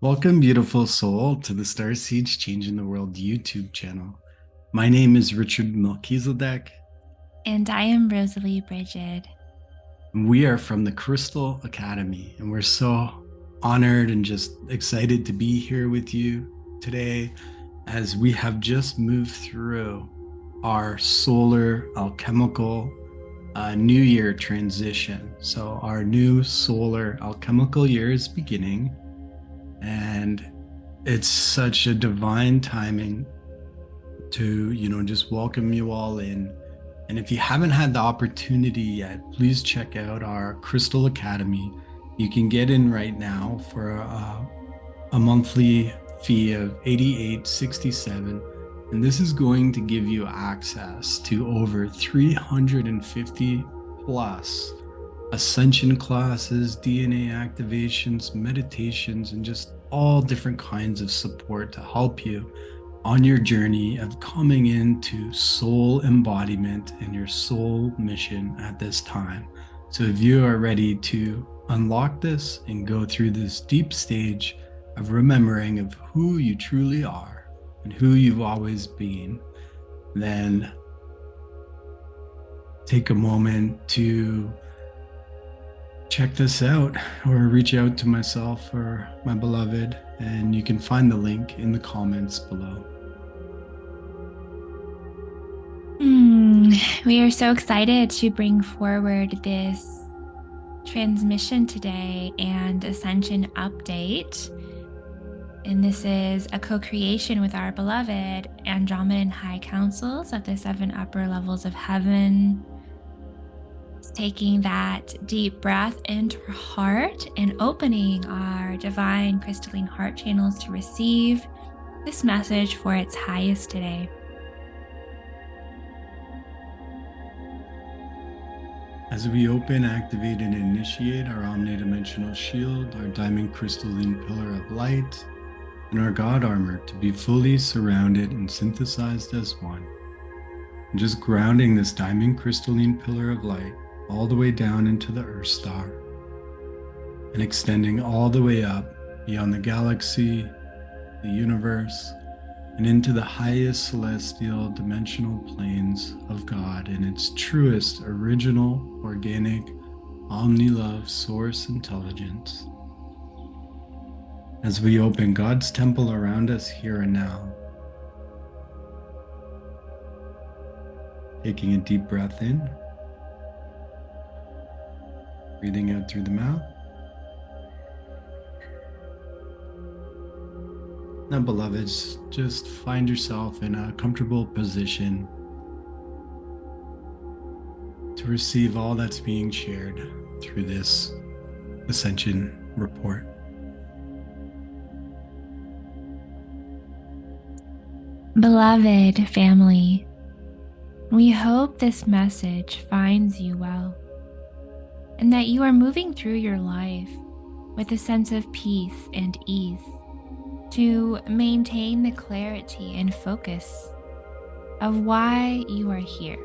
Welcome, beautiful soul, to the Starseeds Changing the World YouTube channel. My name is Richard Melchizedek, And I am Rosalie Brigid. and we are from the Crystal Academy, and we're so honored and just excited to be here with you today as we have just moved through our solar alchemical new year transition. So, our new solar alchemical year is beginning, and it's such a divine timing to just welcome you all in. And if you haven't had the opportunity yet, please check out our Crystal Academy. You can get in right now for a monthly fee of 88.67, and this is going to give you access to over 350 plus ascension classes, DNA activations, meditations, and just all different kinds of support to help you on your journey of coming into soul embodiment and your soul mission at this time. So, if you are ready to unlock this and go through this deep stage of remembering of who you truly are and who you've always been, then take a moment to check this out or reach out to myself or my beloved, and you can find the link in the comments below. We are so excited to bring forward this transmission today and Ascension update. And this is a co-creation with our beloved Andromedan High Councils of the 7 upper levels of heaven. It's taking that deep breath into our heart and opening our divine crystalline heart channels to receive this message for its highest today. As we open, activate, and initiate our omnidimensional shield, our diamond crystalline pillar of light, and our God armor to be fully surrounded and synthesized as one. And just grounding this diamond crystalline pillar of light all the way down into the Earth star and extending all the way up beyond the galaxy, the universe, and into the highest celestial dimensional planes of God in its truest, original, organic, omni-love source intelligence. As we open God's temple around us here and now, taking a deep breath in, breathing out through the mouth. Now, beloveds, just find yourself in a comfortable position to receive all that's being shared through this Ascension report. Beloved family, we hope this message finds you well and that you are moving through your life with a sense of peace and ease to maintain the clarity and focus of why you are here.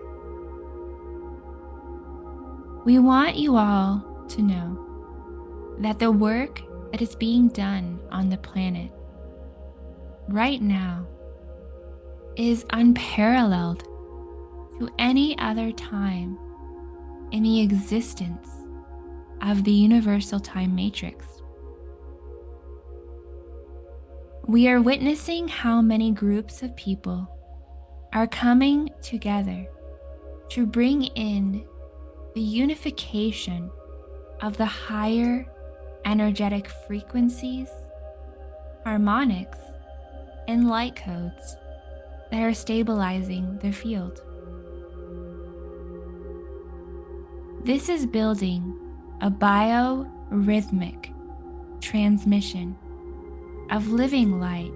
We want you all to know that the work that is being done on the planet right now is unparalleled to any other time in the existence of the universal time matrix. We are witnessing how many groups of people are coming together to bring in the unification of the higher energetic frequencies, harmonics, and light codes that are stabilizing the field. This is building a biorhythmic transmission of living light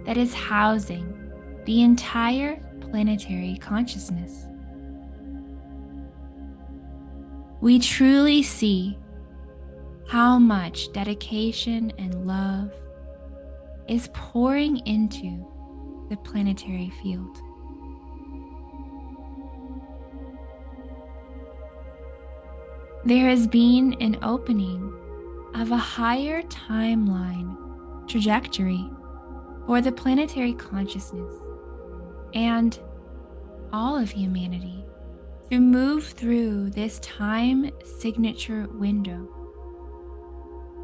that is housing the entire planetary consciousness. We truly see how much dedication and love is pouring into the planetary field. There has been an opening of a higher timeline trajectory for the planetary consciousness and all of humanity to move through this time signature window.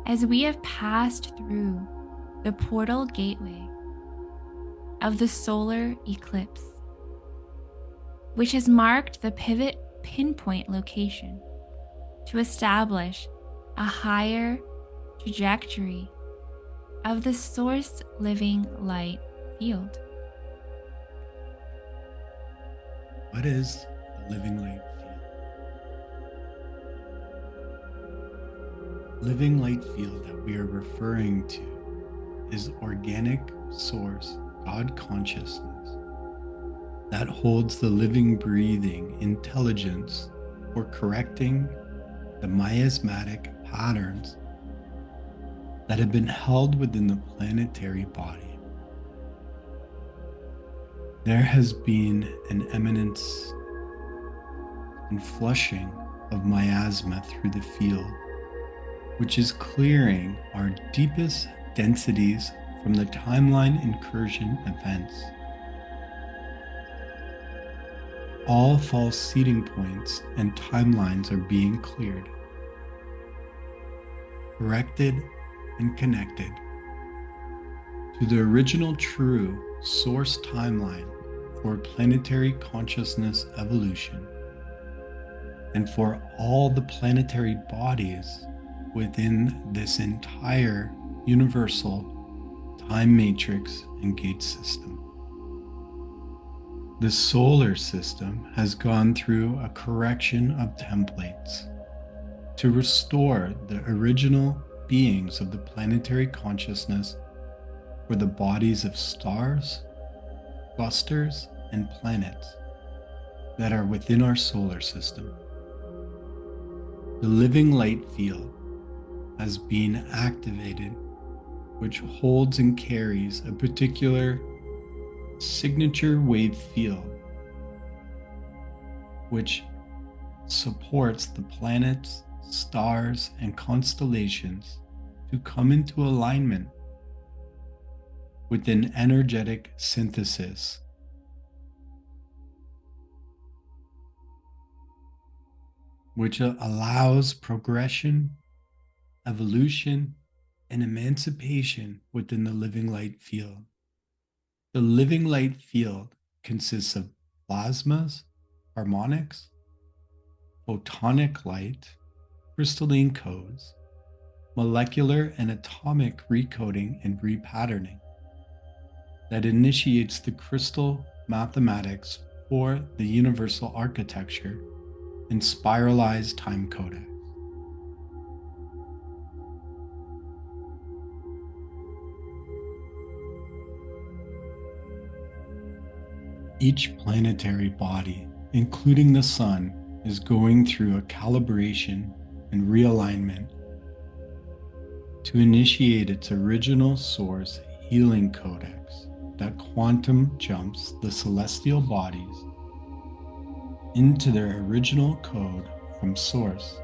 As we have passed through the portal gateway of the solar eclipse, which has marked the pivot pinpoint location to establish a higher trajectory of the source living light field. What is the living light field? Living light field that we are referring to is organic source God consciousness that holds the living, breathing intelligence for correcting the miasmatic patterns that have been held within the planetary body. There has been an eminence and flushing of miasma through the field, which is clearing our deepest densities from the timeline incursion events. All false seeding points and timelines are being cleared, corrected, and connected to the original true source timeline for planetary consciousness evolution and for all the planetary bodies within this entire universal time matrix and gate system. The solar system has gone through a correction of templates to restore the original beings of the planetary consciousness for the bodies of stars, clusters, and planets that are within our solar system. The living light field has been activated, which holds and carries a particular signature wave field, which supports the planets, stars, and constellations to come into alignment with an energetic synthesis. Which allows progression, evolution, and emancipation within the living light field. The living light field consists of plasmas, harmonics, photonic light, crystalline codes, molecular and atomic recoding and repatterning that initiates the crystal mathematics for the universal architecture and spiralized time codex. Each planetary body, including the sun, is going through a calibration and realignment to initiate its original source healing codex that quantum jumps the celestial bodies into their original code from source.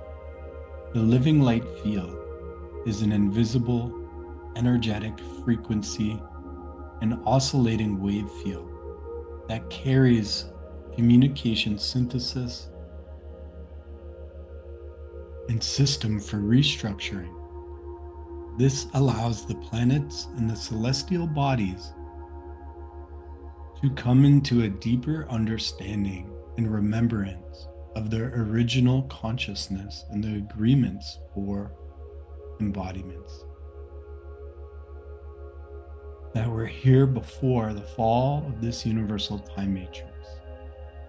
The living light field is an invisible, energetic frequency and oscillating wave field that carries communication synthesis and system for restructuring. This allows the planets and the celestial bodies to come into a deeper understanding and remembrance of their original consciousness and the agreements for embodiments that were here before the fall of this universal time matrix.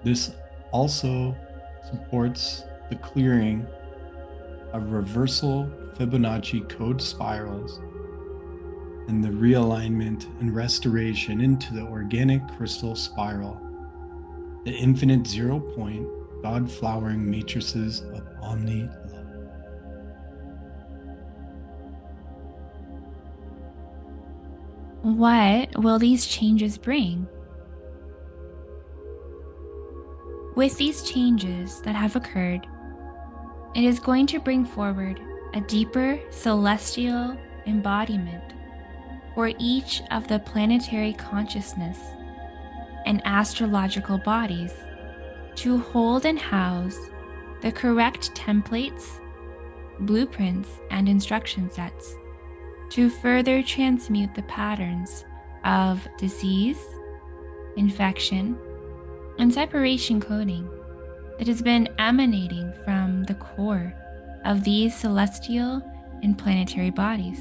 This also supports the clearing of reversal Fibonacci code spirals and the realignment and restoration into the organic crystal spiral, the infinite 0 point God flowering matrices of omni love. What will these changes bring? With these changes that have occurred, it is going to bring forward a deeper celestial embodiment for each of the planetary consciousness and astrological bodies to hold and house the correct templates, blueprints, and instruction sets to further transmute the patterns of disease, infection, and separation coding that has been emanating from the core of these celestial and planetary bodies.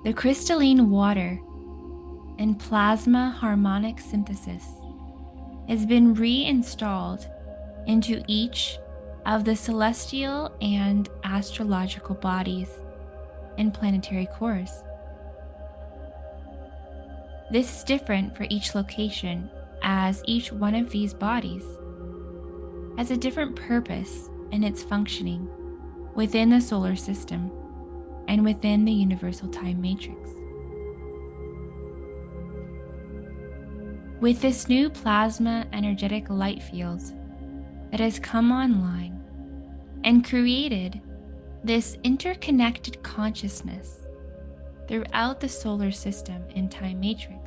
The crystalline water and plasma harmonic synthesis has been reinstalled into each of the celestial and astrological bodies and planetary cores. This is different for each location, as each one of these bodies has a different purpose in its functioning within the solar system and within the universal time matrix. With this new plasma energetic light field that has come online and created this interconnected consciousness throughout the solar system and time matrix,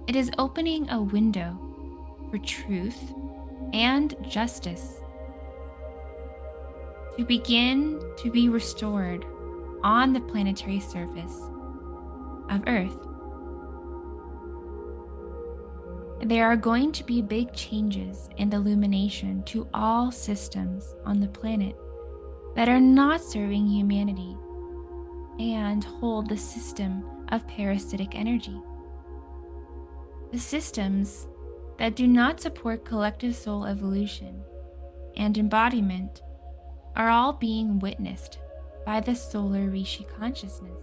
it is opening a window for truth and justice to begin to be restored on the planetary surface of Earth. There are going to be big changes in the illumination to all systems on the planet that are not serving humanity and hold the system of parasitic energy. The systems that do not support collective soul evolution and embodiment are all being witnessed by the solar Rishi consciousness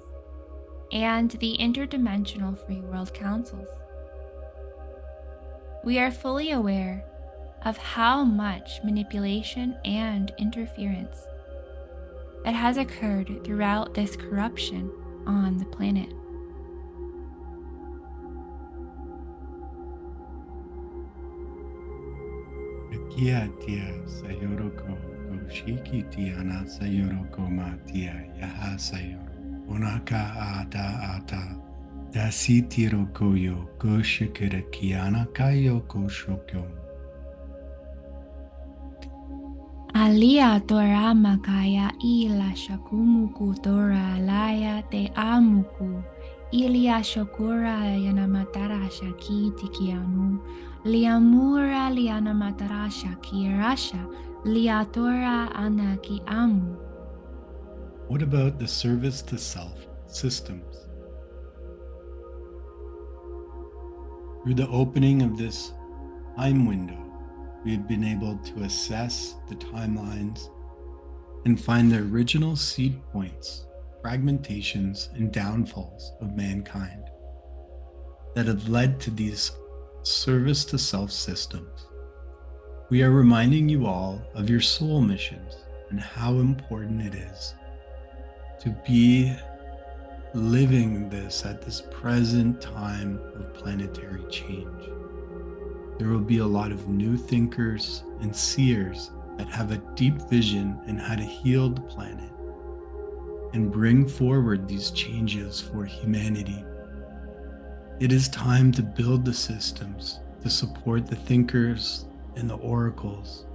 and the interdimensional free world councils. We are fully aware of how much manipulation and interference that has occurred throughout this corruption on the planet. Kia tia sayoroko goshiki tiana sayoroko matia yaha sayoro onaka ata dasitiro koyo goshikira kiana kayo koshokyo Alia tora makaya ila shakumuku tora laya te amuku ilia shokura yanamatara shaki tikianu liamura lianamatara shaki rasha liatora anaki amu. What about the service to self systems? Through the opening of this time window, we have been able to assess the timelines and find the original seed points, fragmentations, and downfalls of mankind that have led to these service to self systems. We are reminding you all of your soul missions and how important it is to be living this at this present time of planetary change. There will be a lot of new thinkers and seers that have a deep vision in how to heal the planet and bring forward these changes for humanity. It is time to build the systems to support the thinkers and the oracles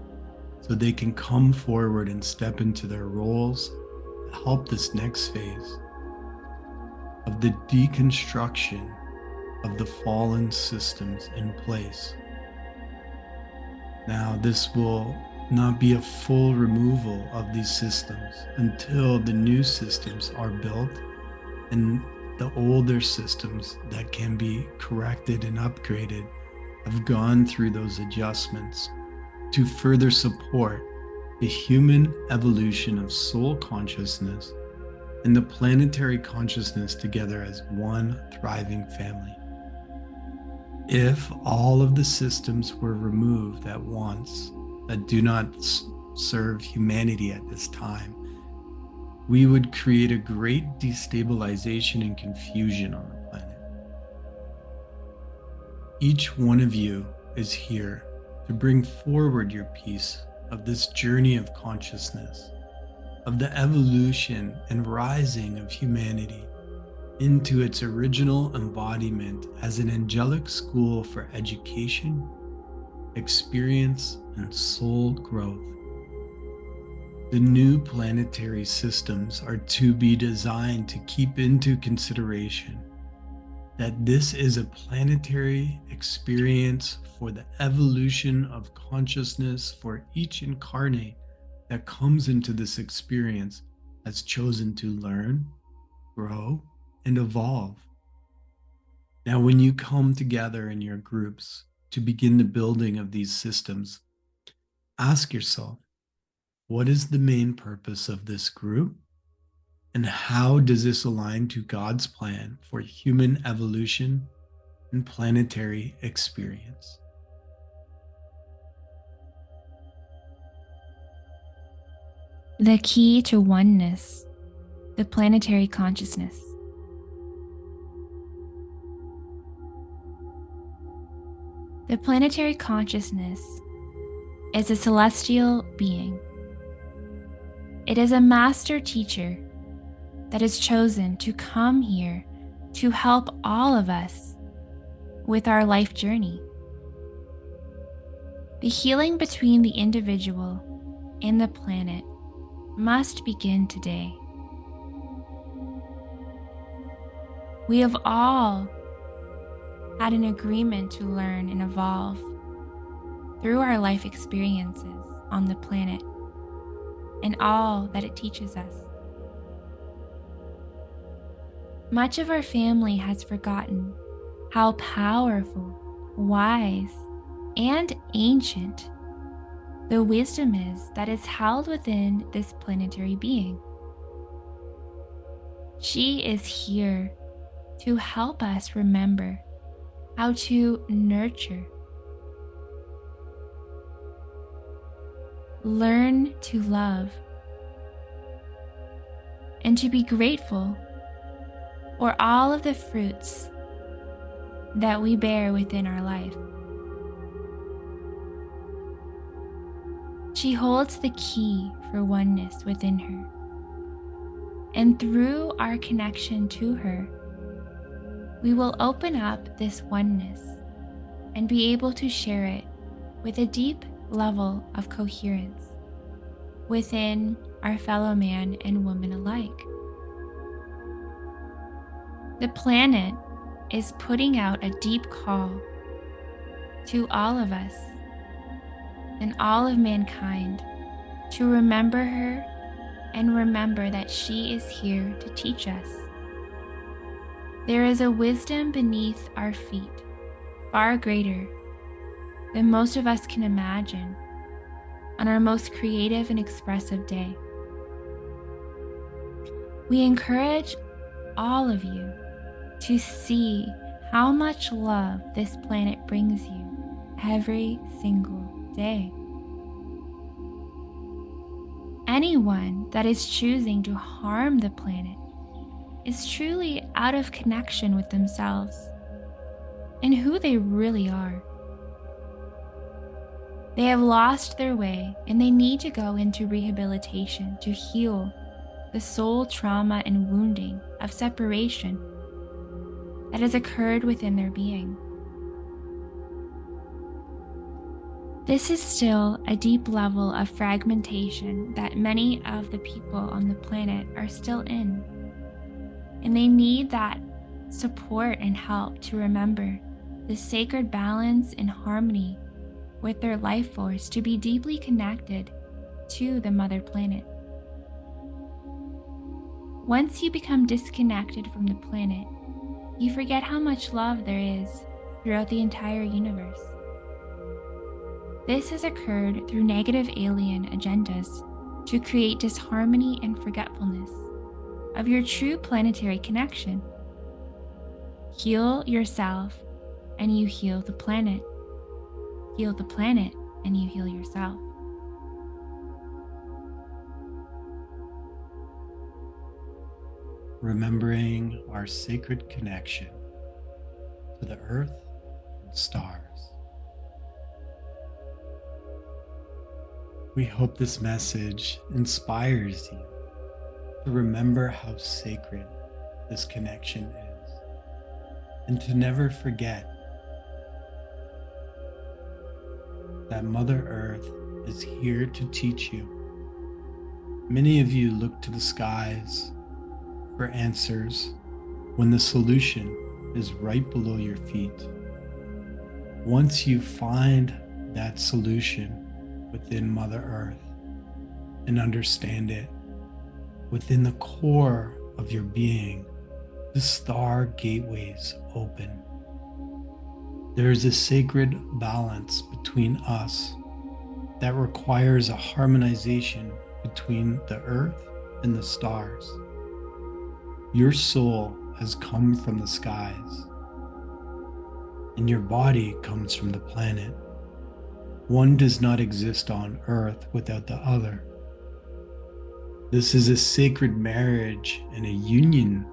so they can come forward and step into their roles to help this next phase of the deconstruction of the fallen systems in place. Now, this will not be a full removal of these systems until the new systems are built and the older systems that can be corrected and upgraded have gone through those adjustments to further support the human evolution of soul consciousness and the planetary consciousness together as one thriving family. If all of the systems were removed at once that do not serve humanity at this time, we would create a great destabilization and confusion on the planet. Each one of you is here to bring forward your peace of this journey of consciousness, of the evolution and rising of humanity into its original embodiment as an angelic school for education, experience, and soul growth. The new planetary systems are to be designed to keep into consideration that this is a planetary experience for the evolution of consciousness for each incarnate that comes into this experience has chosen to learn, grow, and evolve. Now, when you come together in your groups to begin the building of these systems, ask yourself, what is the main purpose of this group? And how does this align to God's plan for human evolution and planetary experience? The key to oneness, the planetary consciousness. The planetary consciousness is a celestial being. It is a master teacher that is chosen to come here to help all of us with our life journey. The healing between the individual and the planet must begin today. We have all had an agreement to learn and evolve through our life experiences on the planet and all that it teaches us. Much of our family has forgotten how powerful, wise, and ancient the wisdom is that is held within this planetary being. She is here to help us remember how to nurture, learn to love, and to be grateful for all of the fruits that we bear within our life. She holds the key for oneness within her. And through our connection to her, we will open up this oneness and be able to share it with a deep level of coherence within our fellow man and woman alike. The planet is putting out a deep call to all of us and all of mankind to remember her and remember that she is here to teach us. There is a wisdom beneath our feet, far greater than most of us can imagine on our most creative and expressive day. We encourage all of you to see how much love this planet brings you every single day. Anyone that is choosing to harm the planet is truly out of connection with themselves and who they really are. They have lost their way and they need to go into rehabilitation to heal the soul trauma and wounding of separation that has occurred within their being. This is still a deep level of fragmentation that many of the people on the planet are still in. And they need that support and help to remember the sacred balance and harmony with their life force to be deeply connected to the mother planet. Once you become disconnected from the planet, you forget how much love there is throughout the entire universe. This has occurred through negative alien agendas to create disharmony and forgetfulness of your true planetary connection. Heal yourself and you heal the planet. Heal the planet and you heal yourself. Remembering our sacred connection to the earth and stars. We hope this message inspires you to remember how sacred this connection is and to never forget that Mother Earth is here to teach you. Many of you look to the skies for answers when the solution is right below your feet. Once you find that solution within Mother Earth and understand it within the core of your being, the star gateways open. There is a sacred balance between us that requires a harmonization between the earth and the stars. Your soul has come from the skies, and your body comes from the planet. One does not exist on earth without the other. This is a sacred marriage and a union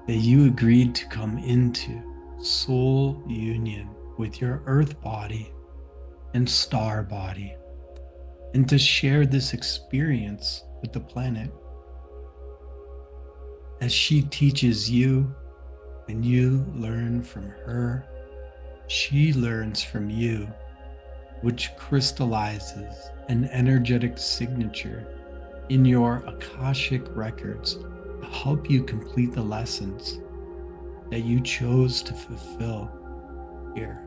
that you agreed to come into, soul union with your earth body and star body, and to share this experience with the planet. As she teaches you and you learn from her, she learns from you, which crystallizes an energetic signature in your Akashic records to help you complete the lessons that you chose to fulfill here.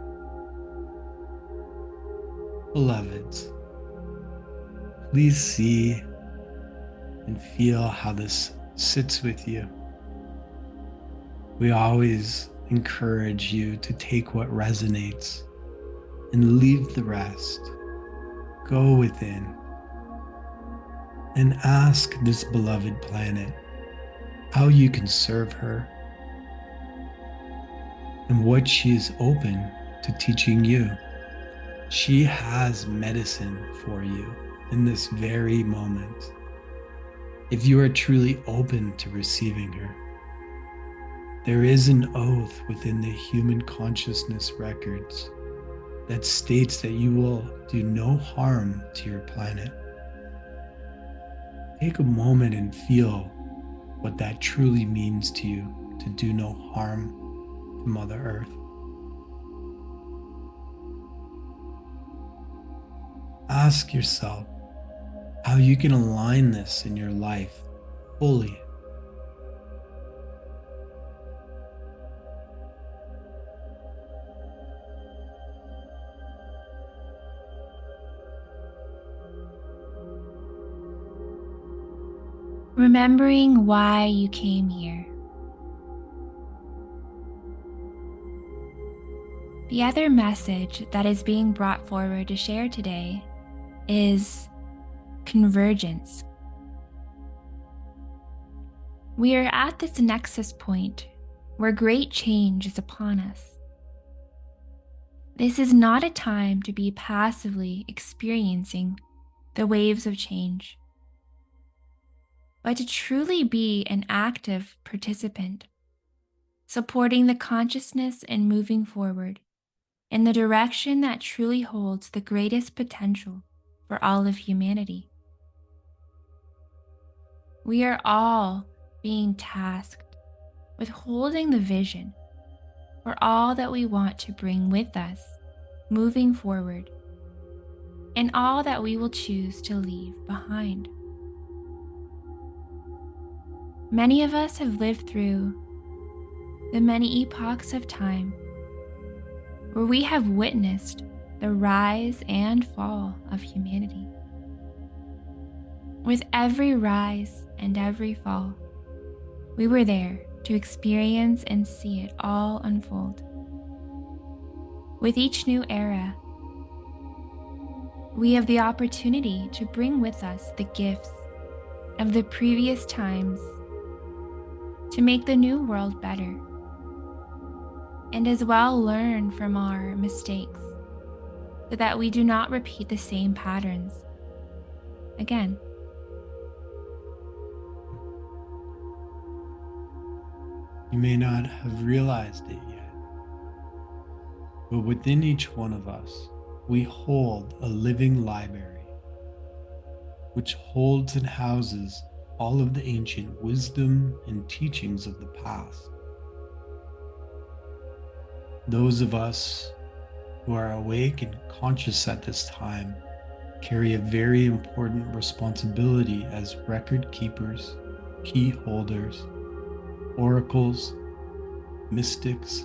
Beloveds, please see and feel how this sits with you. We always encourage you to take what resonates and leave the rest. Go within and ask this beloved planet how you can serve her and what she is open to teaching you. She has medicine for you in this very moment, if you are truly open to receiving her. There is an oath within the human consciousness records that states that you will do no harm to your planet. Take a moment and feel what that truly means to you, to do no harm to Mother Earth. Ask yourself how you can align this in your life fully. Remembering why you came here. The other message that is being brought forward to share today is convergence. We are at this nexus point where great change is upon us. This is not a time to be passively experiencing the waves of change, but to truly be an active participant, supporting the consciousness and moving forward in the direction that truly holds the greatest potential for all of humanity. We are all being tasked with holding the vision for all that we want to bring with us moving forward, and all that we will choose to leave behind. Many of us have lived through the many epochs of time where we have witnessed the rise and fall of humanity. With every rise and every fall, we were there to experience and see it all unfold. With each new era, we have the opportunity to bring with us the gifts of the previous times to make the new world better, and as well learn from our mistakes so that we do not repeat the same patterns again. You may not have realized it yet, but within each one of us, we hold a living library which holds and houses all of the ancient wisdom and teachings of the past. Those of us who are awake and conscious at this time carry a very important responsibility as record keepers, key holders, oracles, mystics,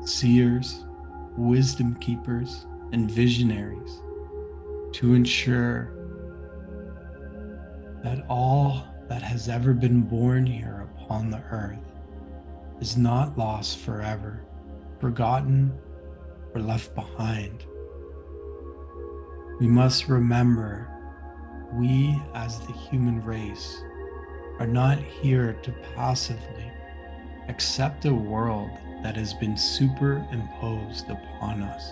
seers, wisdom keepers, and visionaries to ensure that all that has ever been born here upon the earth is not lost forever, forgotten, or left behind. We must remember we, as the human race, are not here to passively accept a world that has been superimposed upon us.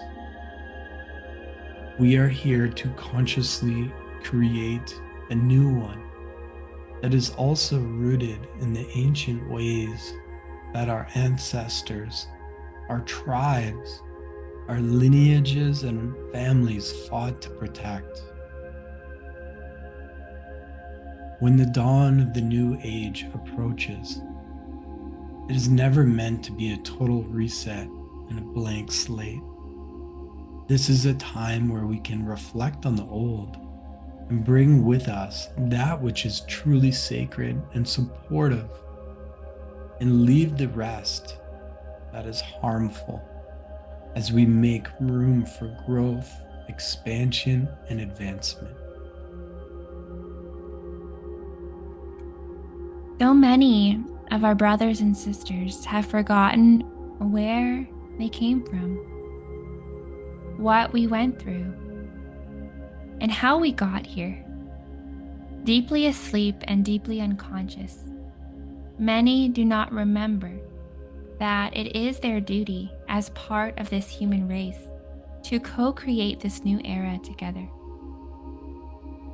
We are here to consciously create a new one that is also rooted in the ancient ways that our ancestors, our tribes, our lineages and families fought to protect. When the dawn of the new age approaches, it is never meant to be a total reset and a blank slate. This is a time where we can reflect on the old and bring with us that which is truly sacred and supportive, and leave the rest that is harmful as we make room for growth, expansion, and advancement. So many of our brothers and sisters have forgotten where they came from, what we went through, and how we got here. Deeply asleep and deeply unconscious, many do not remember that it is their duty as part of this human race to co-create this new era together.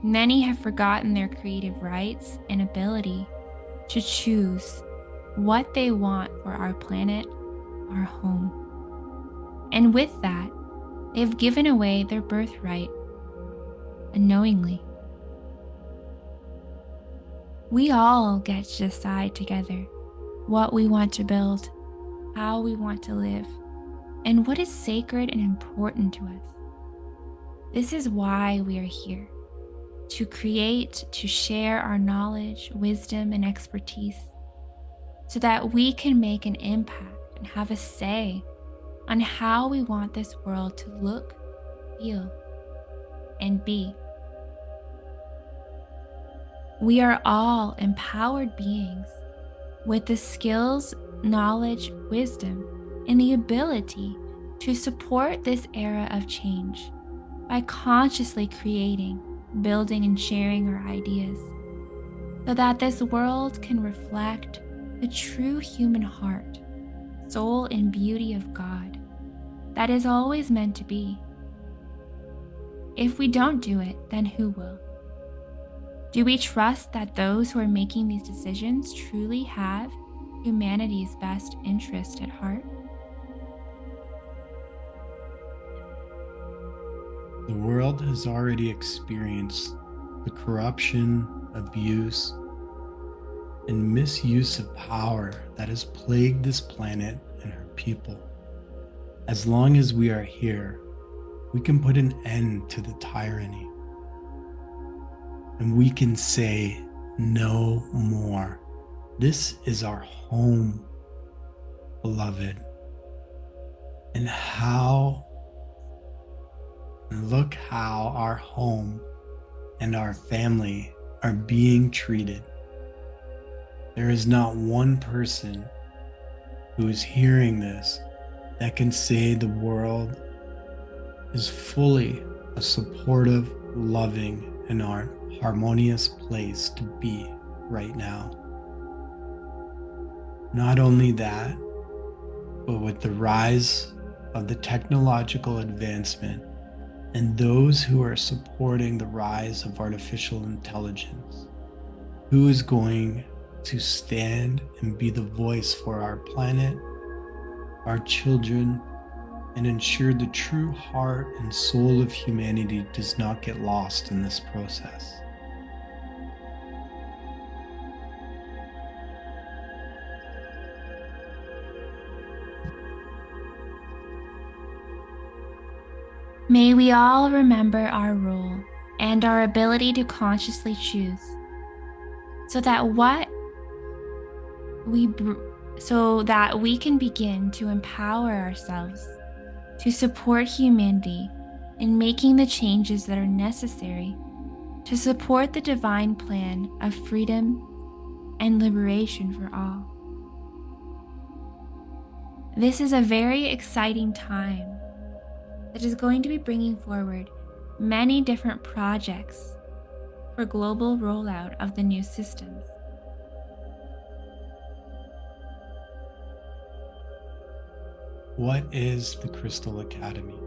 Many have forgotten their creative rights and ability to choose what they want for our planet, our home. And with that, they have given away their birthright unknowingly. We all get to decide together what we want to build, how we want to live, and what is sacred and important to us. This is why we are here, to create, to share our knowledge, wisdom, and expertise, so that we can make an impact and have a say on how we want this world to look, feel, and be. We are all empowered beings with the skills, knowledge, wisdom, and the ability to support this era of change by consciously creating, building, and sharing our ideas, so that this world can reflect the true human heart, soul, and beauty of God that is always meant to be. If we don't do it, then who will? Do we trust that those who are making these decisions truly have humanity's best interest at heart? The world has already experienced the corruption, abuse, and misuse of power that has plagued this planet and her people. As long as we are here, we can put an end to the tyranny. And we can say no more. This is our home, beloved. And look how our home and our family are being treated. There is not one person who is hearing this that can say the world is fully a supportive, loving, and harmonious place to be right now. Not only that, but with the rise of the technological advancement and those who are supporting the rise of artificial intelligence, who is going to stand and be the voice for our planet, our children, and ensure the true heart and soul of humanity does not get lost in this process. May we all remember our role and our ability to consciously choose so that we can begin to empower ourselves to support humanity in making the changes that are necessary to support the divine plan of freedom and liberation for all. This is a very exciting time that is going to be bringing forward many different projects for global rollout of the new systems. What is the Crystal Academy?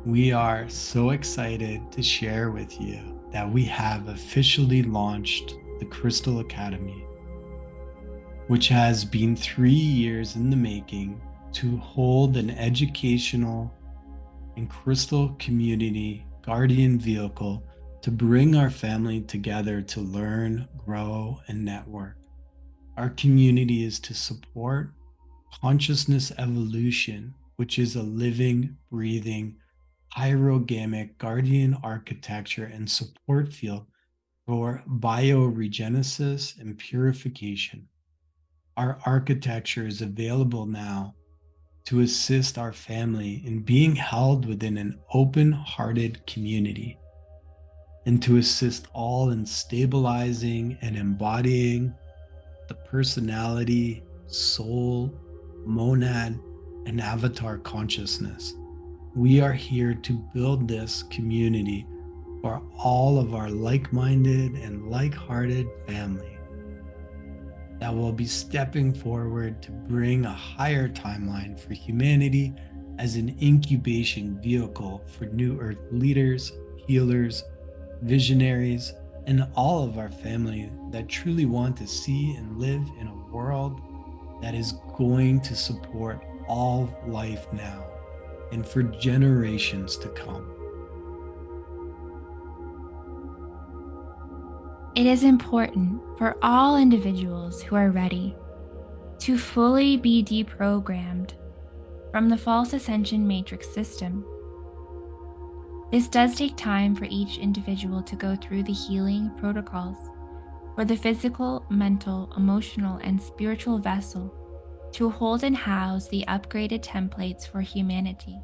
We are so excited to share with you that we have officially launched the Crystal Academy, which has been 3 years in the making to hold an educational and crystal community guardian vehicle to bring our family together to learn, grow, and network. Our community is to support consciousness evolution, which is a living, breathing, hierogamic guardian architecture and support field for bioregenesis and purification. Our architecture is available now to assist our family in being held within an open hearted community and to assist all in stabilizing and embodying the personality, soul, monad, and avatar consciousness. We are here to build this community for all of our like minded and like hearted family that will be stepping forward to bring a higher timeline for humanity as an incubation vehicle for new earth leaders, healers, visionaries, and all of our family that truly want to see and live in a world that is going to support all life now and for generations to come. It is important for all individuals who are ready to fully be deprogrammed from the false ascension matrix system. This does take time for each individual to go through the healing protocols for the physical, mental, emotional, and spiritual vessel to hold and house the upgraded templates for humanity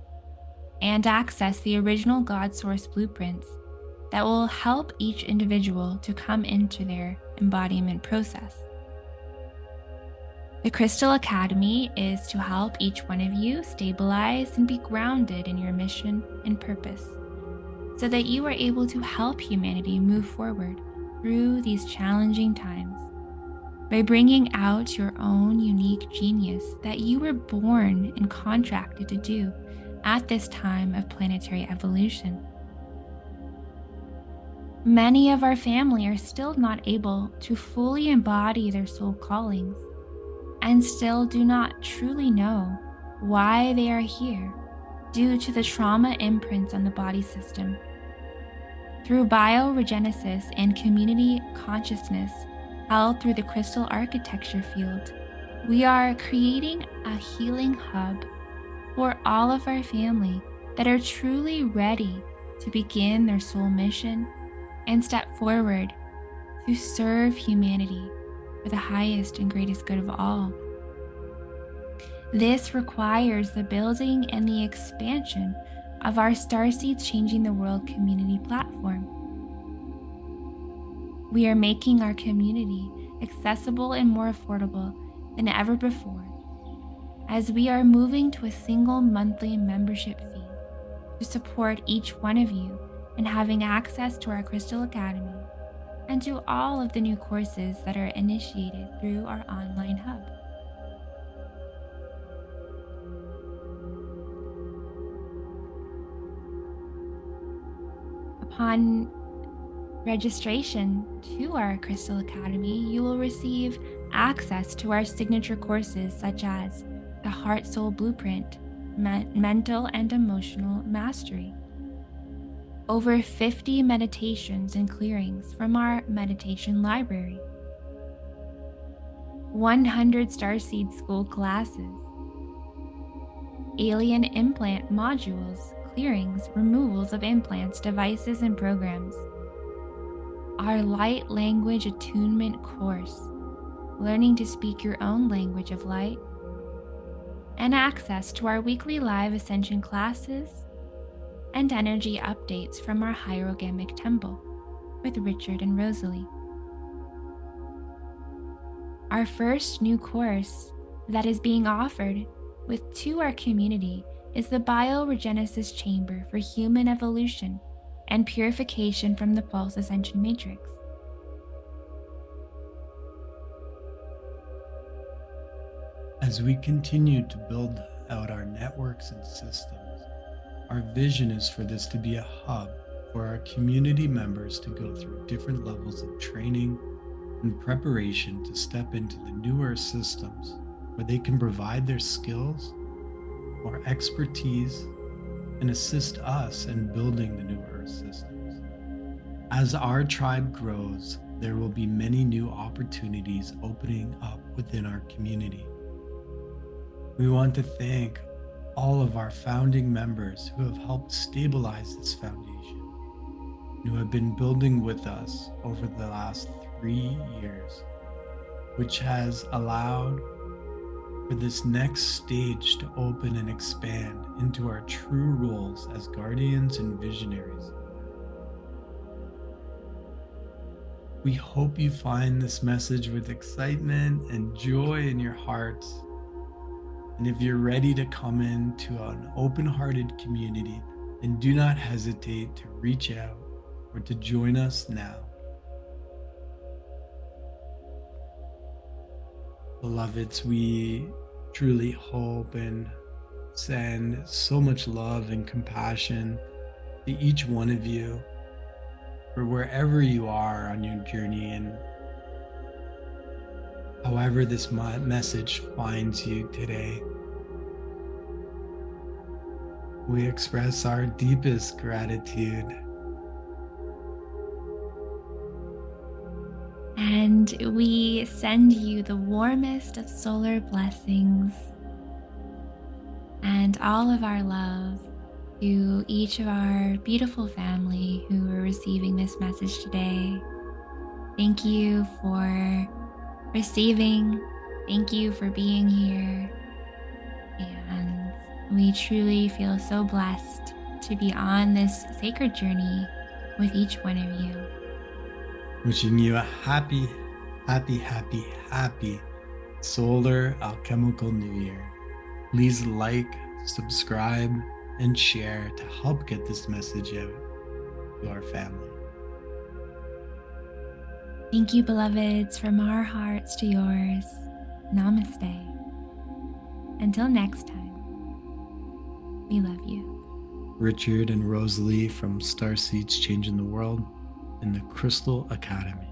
and access the original God Source blueprints that will help each individual to come into their embodiment process. The Crystal Academy is to help each one of you stabilize and be grounded in your mission and purpose so that you are able to help humanity move forward through these challenging times by bringing out your own unique genius that you were born and contracted to do at this time of planetary evolution. Many of our family are still not able to fully embody their soul callings and still do not truly know why they are here due to the trauma imprints on the body system. Through bioregenesis and community consciousness held through the crystal architecture field, we are creating a healing hub for all of our family that are truly ready to begin their soul mission and step forward to serve humanity for the highest and greatest good of all. This requires the building and the expansion of our Starseeds Changing the World community platform. We are making our community accessible and more affordable than ever before, as we are moving to a single monthly membership fee to support each one of you in having access to our Crystal Academy and to all of the new courses that are initiated through our online hub. Upon registration to our Crystal Academy, you will receive access to our signature courses such as the Heart Soul Blueprint, Mental and Emotional Mastery, over 50 meditations and clearings from our meditation library, 100 Starseed School classes, alien implant modules, clearings, removals of implants, devices, and programs. Our light language attunement course, learning to speak your own language of light, and access to our weekly live Ascension classes and energy updates from our hierogamic temple with Richard and Rosalie. Our first new course that is being offered to our community is the Bioregenesis Chamber for Human Evolution and Purification from the False Ascension Matrix. As we continue to build out our networks and systems, our vision is for this to be a hub for our community members to go through different levels of training and preparation to step into the newer systems where they can provide their skills or expertise and assist us in building the new Earth systems. As our tribe grows, there will be many new opportunities opening up within our community. We want to thank all of our founding members who have helped stabilize this foundation and who have been building with us over the last 3 years, which has allowed for this next stage to open and expand into our true roles as guardians and visionaries. We hope you find this message with excitement and joy in your hearts. And if you're ready to come into an open-hearted community, then do not hesitate to reach out or to join us now. Beloveds, we truly hope and send so much love and compassion to each one of you for wherever you are on your journey and however this message finds you today. We express our deepest gratitude. And we send you the warmest of solar blessings and all of our love to each of our beautiful family who are receiving this message today. Thank you for receiving. Thank you for being here. And we truly feel so blessed to be on this sacred journey with each one of you. Wishing you a happy solar alchemical new year. Please like, subscribe, and share to help get this message out to our family. Thank you, beloveds, from our hearts to yours. Namaste. Until next time, we love you. Richard and Rosalie from Starseeds Changing the World in the Crystal Academy.